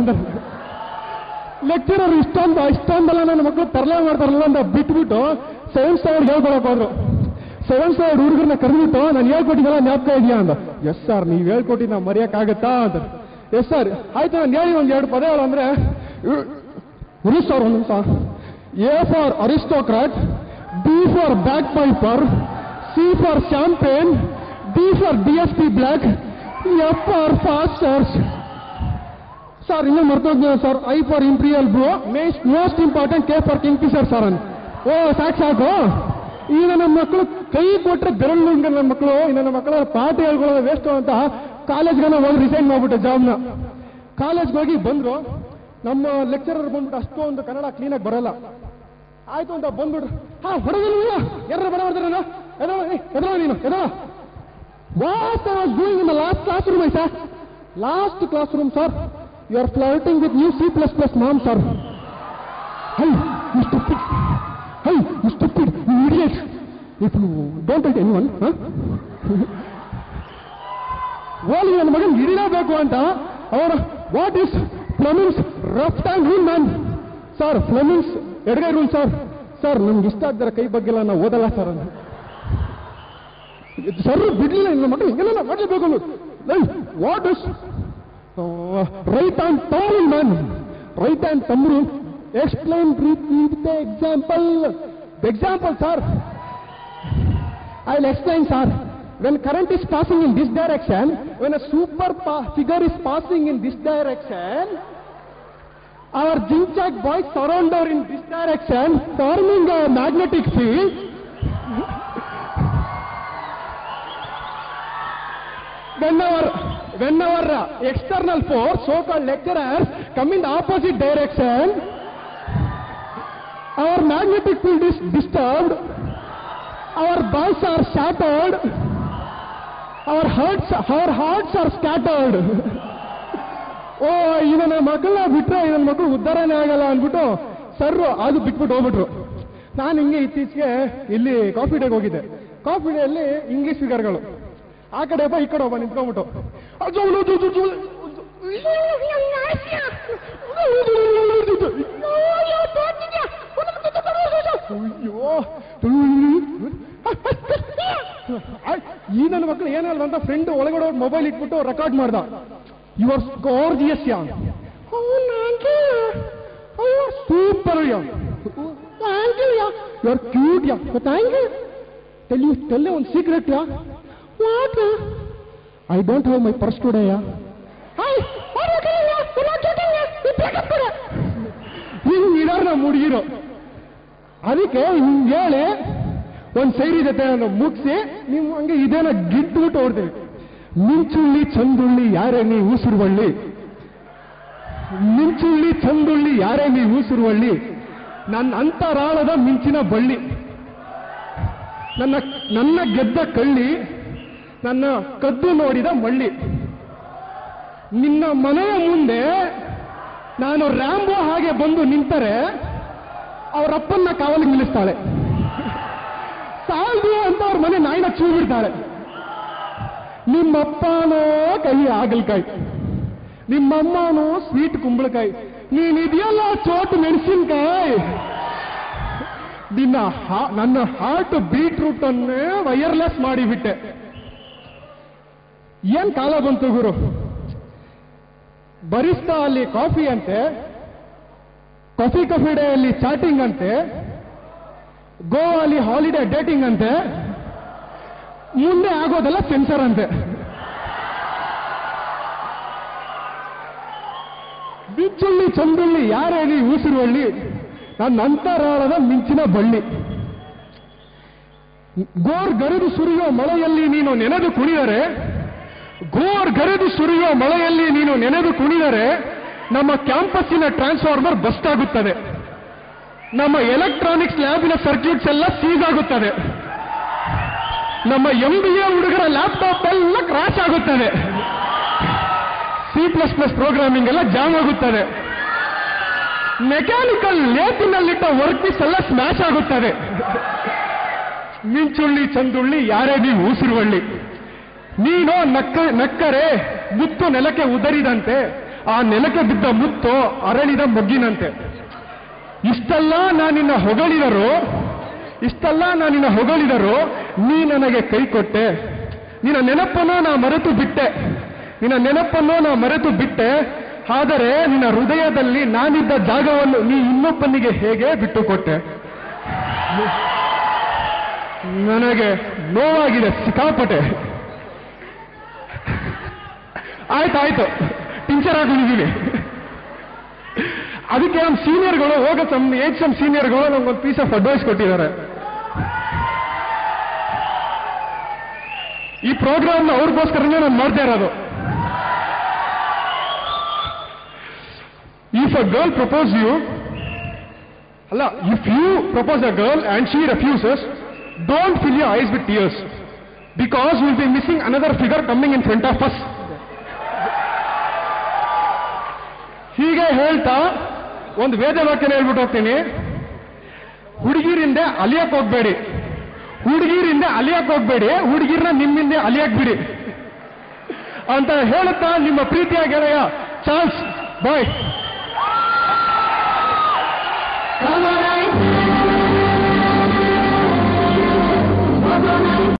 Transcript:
ಅಂತ. ಲೆಕ್ಚರರ್ ಇಷ್ಟೊಂದಲ್ಲ ನನ್ನ ಮಕ್ಕಳು ತರಲೆ ಮಾಡ್ತಾರಲ್ಲ ಅಂತ ಬಿಟ್ಬಿಟ್ಟು 7th ಸ್ಟ್ಯಾಂಡರ್ಡ್ ಹೇಳ್ಕೊಳಕ್ ಹೋದ್ರು. 7th ಸ್ಟ್ಯಾಂಡರ್ಡ್ ಹುಡುಗರನ್ನ ಕರೆದ್ಬಿಟ್ಟು ನಾನು ಹೇಳ್ಕೊಟ್ಟಿದ್ದಲ್ಲ ಜ್ಞಾಪಕ ಇದೆಯಾ ಅಂತ. ಎಸ್ ಸರ್, ನೀವು ಹೇಳ್ಕೊಟ್ಟಿದ್ದು ನಾವು ಮರೆಯೋಕ್ಕಾಗತ್ತಾ ಅಂತ. ಎಸ್ ಸರ್, ಆಯ್ತು ನಾನು ಹೇಳಿ ಒಂದು 2 ಪದಗಳು ಅಂದ್ರೆ ಇರು ಸರ್ ಒಂದು ನಿಮಿಷ. A for aristocrat, B for bagpiper, C for champagne, D for DSP black, F for fasters. Sir ಇನ್ನೂ ಮರ್ತೋಗ್ತೀನಿ ಸರ್. I for imperial blue, most important K for kingfisher sir ಅಂತ. ಓ ಸಾಕು. ಈಗ ನಮ್ಮ ಮಕ್ಕಳು ಕೈ ಕೊಟ್ಟರೆ ಬೆರಳು ನನ್ನ ಮಕ್ಕಳು, ನನ್ನ ಮಕ್ಕಳ ಪಾಠ ಹೇಳ್ಕೊಳ್ಳೋದು ವೇಸ್ಟು ಅಂತ ಕಾಲೇಜ್ಗೆ ಹೋಗಿ ರಿಸೈನ್ ಮಾಡ್ಬಿಟ್ಟೆ ಜಾಬ್ನ. ಕಾಲೇಜ್ಗೆ ಹೋಗಿ ಬಂದ್ರು. ನಮ್ಮ ಲೆಕ್ಚರರ್ ಬಂದ್ಬಿಟ್ಟು ಅಷ್ಟೊಂದು ಕನ್ನಡ ಕ್ಲೀನಾಗಿ ಬರಲ್ಲ. ಆಯ್ತು ಅಂತ ಬಂದ್ಬಿಟ್ರು. ಹೊರಗಿಲ್ಲ ಯಾರು ಬಡ ಬರ್ತಾರ ಎದೋ ನೀನು ಎದೋ what I was doing in the last classroom ಐತಾ last classroom sir you are flirting with new C++ ma'am sir. Hi you stupid, hi you stupid, you idiot, if you don't tell anyone. ಓಲಿ ನನ್ನ ಮಗನ್ ಹಿಡಿಯಬೇಕು ಅಂತ ಅವರು what is Fleming's rough hand rule man sir. Fleming's ಎಡಗೈ rule sir. Sir ನಮ್ಗೆ ಇಷ್ಟ ಆಗ್ದಾರೆ ಕೈ ಬಗ್ಗೆಲ್ಲ ನಾವು ಓದಲ್ಲ ಸರ್ ಅಂತ. ಸರ್ ಬಿಡ್ಲಿಲ್ಲ ನನ್ನ ಮಕ್ಕಳು ಹಿಂಗೆಲ್ಲ ಮಾಡಲೇಬೇಕು. What is right hand thumb rule man. Right hand thumb rule explain the example. Example sir, I will explain sir. When current is passing in this direction, when a super figure is passing in this direction, our jig-jag boys surround her in this direction, forming a magnetic field. Whenever external force, so-called lecturers, come in the opposite direction, our magnetic field is disturbed, our boys are shattered, our hearts are scattered. ಓ ಇವನ ಮಕ್ಕಳನ್ನ ಬಿಟ್ರೆ ಇವನ ಮಕ್ಕಳು ಉದ್ಧಾರನೇ ಆಗಲ್ಲ ಅಂದ್ಬಿಟ್ಟು sir ಅದು ಬಿಟ್ಬಿಟ್ಟು ಹೋಗ್ಬಿಟ್ರು. ನಾನು ಹಿಂಗೆ ಇತ್ತೀಚೆಗೆ ಇಲ್ಲಿ ಕಾಫಿ ಡೇಗೆ ಹೋಗಿದ್ದೆ. ಕಾಫಿ ಡೇಯಲ್ಲಿ ಇಂಗ್ಲಿಷ್ ಫಿಗರ್ಗಳು ಆ ಕಡೆ ಒಬ್ಬ ಈ ಕಡೆ ಒಬ್ಬ ನಿಂತ್ಕೊಂಡ್ಬಿಟ್ಟು ಈ ನನ್ನ ಮಕ್ಕಳು ಏನಲ್ಲ ಅಂತ ಫ್ರೆಂಡ್ ಒಳಗಡೆ ಮೊಬೈಲ್ ಇಟ್ಬಿಟ್ಟು ರೆಕಾರ್ಡ್ ಮಾಡ್ದ. ಯು ಆರ್ ಗಾರ್ಜಿಯಸ್ ಯಾ, ಸೂಪರ್ ಯಾ, ಥ್ಯಾಂಕ್ ಯು ಯಾ, ಯು ಆರ್ ಕ್ಯೂಟ್ ಯಾ, ಥ್ಯಾಂಕ್ ಯು. ಟೆಲ್ ಒಂದು ಸೀಕ್ರೆಟ್ ಯಾ. What? I don't have my purse today ಯಾ. ಹಿಂಗ್ ಇದಾರ ನಮ್ಮ ಹುಡುಗಿರು. ಅದಕ್ಕೆ ಹಿಂಗ್ ಹೇಳಿ ಒಂದ್ ಸೈರಿ ಜೊತೆ ನಾನು ಮುಗಿಸಿ ನೀವು ಹಂಗೆ ಇದೇನ ಗಿಟ್ಬಿಟ್ಟು ಓಡ್ತೀವಿ. ಮಿಂಚುಳ್ಳಿ ಚಂದುಳ್ಳಿ ಯಾರೇ ನೀ ಊಸುರುವಳ್ಳಿ, ಮಿಂಚುಳ್ಳಿ ಚಂದುಳ್ಳಿ ಯಾರೇ ನೀ ಊಸುರುವಳ್ಳಿ, ನನ್ನ ಅಂತರಾಳದ ಮಿಂಚಿನ ಬಳ್ಳಿ, ನನ್ನ ಗೆದ್ದ ಕಳ್ಳಿ, ನನ್ನ ಕದ್ದು ನೋಡಿದ ಮಳ್ಳಿ, ನಿನ್ನ ಮನೆಯ ಮುಂದೆ ನಾನು ರ್ಯಾಂಬೋ ಹಾಗೆ ಬಂದು ನಿಂತರೆ ಅವರಪ್ಪನ್ನ ಕಾವಲಿಗೆ ನಿಲ್ಲಿಸ್ತಾಳೆ. ಸಾಲ್ದು ಅಂತ ಅವ್ರ ಮನೆ ನಾಯಿನ ಚೂ ಬಿಡ್ತಾಳೆ. ನಿಮ್ಮಪ್ಪನೋ ಕೈ ಆಗಲ್ಕಾಯಿ, ನಿಮ್ಮಮ್ಮನೋ ಸ್ವೀಟ್ ಕುಂಬಳಕಾಯಿ, ನೀನಿದೆಯಲ್ಲ ಚೋಟು ಮೆಣಸಿನ್ಕಾಯಿ. ನನ್ನ ಹಾರ್ಟ್ ಬೀಟ್ರೂಟ್ ಅನ್ನೇ ವೈರ್ಲೆಸ್ ಮಾಡಿಬಿಟ್ಟೆ. ಏನ್ ಕಾಲ ಬಂತು ಗುರು. ಬರಿಸ್ತಾ ಅಲ್ಲಿ ಕಾಫಿ ಅಂತೆ, ಕಾಫಿ ಡೇ ಅಲ್ಲಿ ಚಾಟಿಂಗ್ ಅಂತೆ, ಗೋವಾ ಅಲ್ಲಿ ಹಾಲಿಡೇ ಡೇಟಿಂಗ್ ಅಂತೆ, ಮುಂದೆ ಆಗೋದೆಲ್ಲ ಸೆನ್ಸರ್ ಅಂತೆ. ಬಿಚ್ಚುಳ್ಳಿ ಚಂದುಳ್ಳಿ ಯಾರೇ ನೀ ಊಸಿರುವಳ್ಳಿ, ನನ್ನ ಅಂತರಾಳದ ಮಿಂಚಿನ ಬಳ್ಳಿ. ಗೋರ್ ಗರಿದು ಸುರಿಯೋ ಮಳೆಯಲ್ಲಿ ನೀನು ನೆನೆದು ಕುಣಿದರೆ, ಗೋರ್ ಗರಿದು ಸುರಿಯೋ ಮಳೆಯಲ್ಲಿ ನೀನು ನೆನೆದು ಕುಣಿದರೆ ನಮ್ಮ ಕ್ಯಾಂಪಸ್ಸಿನ ಟ್ರಾನ್ಸ್ಫಾರ್ಮರ್ ಬಸ್ಟ್ ಆಗುತ್ತದೆ, ನಮ್ಮ ಎಲೆಕ್ಟ್ರಾನಿಕ್ಸ್ ಲ್ಯಾಬಿನ ಸರ್ಕ್ಯೂಟ್ಸ್ ಎಲ್ಲ ಸೀಸ್ ಆಗುತ್ತದೆ, ನಮ್ಮ MBA ಹುಡುಗರ ಲ್ಯಾಪ್ಟಾಪ್ ಎಲ್ಲ ಕ್ರಾಶ್ ಆಗುತ್ತದೆ, C++ ಪ್ರೋಗ್ರಾಮಿಂಗ್ ಎಲ್ಲ ಜಾಮ್ ಆಗುತ್ತದೆ, ಮೆಕ್ಯಾನಿಕಲ್ ಲೇತಿನಲ್ಲಿಟ್ಟ ವರ್ಕ್ ಪೀಸ್ ಎಲ್ಲ ಸ್ಮ್ಯಾಶ್ ಆಗುತ್ತದೆ. ಮಿಂಚುಳ್ಳಿ ಚಂದುಳ್ಳಿ ಯಾರೇ ನೀವು ಊಸಿರುವಳ್ಳಿ, ನೀನೋ ನಕ್ಕರೆ ಮುತ್ತು ನೆಲಕ್ಕೆ ಉದರಿದಂತೆ ಆ ನೆಲಕ್ಕೆ ಬಿದ್ದ ಮುತ್ತು ಅರಳಿದ ಮೊಗ್ಗಿನಂತೆ. ಇಷ್ಟೆಲ್ಲ ನಾನಿನ್ನ ಹೊಗಳಿದರು ನೀ ನನಗೆ ಕೈ ಕೊಟ್ಟೆ. ನಿನ್ನ ನೆನಪನ್ನು ನಾ ಮರೆತು ಬಿಟ್ಟೆ. ಆದರೆ ನಿನ್ನ ಹೃದಯದಲ್ಲಿ ನಾನಿದ್ದ ಜಾಗವನ್ನು ನೀ ಇನ್ನೊಬ್ಬನಿಗೆ ಹೇಗೆ ಬಿಟ್ಟುಕೊಟ್ಟೆ. ನನಗೆ ನೋವಾಗಿದೆ ಸಿಕ್ಕಾಪಟ್ಟೆ. ಆಯ್ತು ಟಿಂಚರ್ ಹಾಕೊಂಡಿದ್ದೀವಿ. ಅದಕ್ಕೆ ನಮ್ಮ ಸೀನಿಯರ್ಗಳು ಸಮ್ ಸೀನಿಯರ್ಗಳು ನಮ್ಗೊಂದು ಪೀಸ್ ಆಫ್ ಅಡ್ವೈಸ್ ಕೊಟ್ಟಿದ್ದಾರೆ. ಈ ಪ್ರೋಗ್ರಾಮ್ನ ಅವ್ರಿಗೋಸ್ಕರನೇ ನಾನು ಮಾಡ್ತಾ ಇರೋದು. If a girl propose you if you propose a girl and she refuses, don't fill your eyes with tears because will be missing another figure coming in front of us. ಹೀಗೆ ಹೇಳ್ತಾ ಒಂದು ವೇದ ವಾಕ್ಯನ ಹೇಳ್ಬಿಟ್ಟು ಹೋಗ್ತೀನಿ. ಹುಡುಗಿರಿಂದ ಅಲಿಯಕ್ಕೆ ಹೋಗ್ಬೇಡಿ, ಹುಡುಗಿರನ್ನ ನಿಮ್ಮಿಂದ ಅಲಿಯಕ್ ಬಿಡಿ ಅಂತ ಹೇಳುತ್ತಾ ನಿಮ್ಮ ಪ್ರೀತಿಯ ಗೆಳೆಯ ಚಾರ್ಲ್ಸ್ ಬಾಯ್.